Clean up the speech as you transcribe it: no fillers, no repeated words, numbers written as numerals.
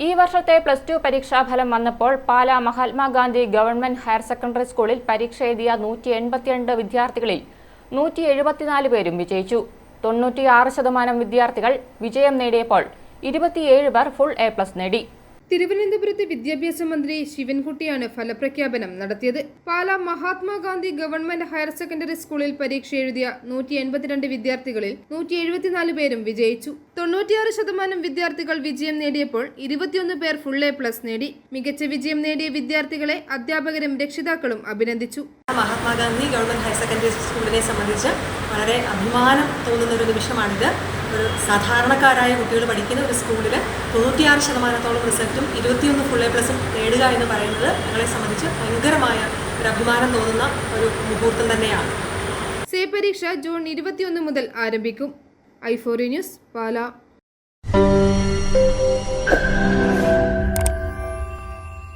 ഈ വർഷത്തെ +2 പരീക്ഷാഫലം വന്നപ്പോൾ Pala Mahatma Gandhi government higher secondary സ്കൂളിൽ പരീക്ഷ എഴുതിയ 182 വിദ്യാർത്ഥികളിൽ 174 പേരും വിജയിച്ചു. 96% വിദ്യാർത്ഥികൾ വിജയം നേടിയപ്പോൾ 27 പേർ ഫുൾ A+ നേടി. തിരുവനന്തപുരത്തെ വിദ്യാഭ്യാസ മന്ത്രി ശിവൻകുട്ടിയാണ് ഫലപ്രഖ്യാപനം നടത്തിയത്. Pala Mahatma Gandhi government higher secondary സ്കൂളിൽ പരീക്ഷ എഴുതിയ 182 വിദ്യാർത്ഥികളിൽ 174 പേരും വിജയിച്ചു. 96% വിദ്യാർത്ഥികൾ വിജയം നേടിയപ്പോൾ 21 പേർ ഫുൾ A+ നേടി. മികച്ച വിജയം നേടിയ വിദ്യാർത്ഥികളെ അധ്യാപകരും രക്ഷിതാക്കളും അഭിനന്ദിച്ചു. മഹാത്മാഗാന്ധി ഗവൺമെന്റ് ഹയർ സെക്കൻഡറി സ്കൂളിനെ സംബന്ധിച്ച് വളരെ അഭിമാനം തോന്നുന്ന ഒരു നിമിഷമാണിത്. ഒരു സാധാരണക്കാരായ കുട്ടികൾ പഠിക്കുന്ന ഒരു സ്കൂളിൽ 96% റിസൾട്ടും 21 ഫുൾ A+ നേടുക എന്ന് പറയുന്നത് ഞങ്ങളെ സംബന്ധിച്ച് ഭയങ്കരമായ ഒരു അഭിമാനം തോന്നുന്ന ഒരു മുഹൂർത്തം തന്നെയാണ്. സേ പരീക്ഷ ജൂൺ 21 മുതൽ ആരംഭിക്കും. i4 news Pala.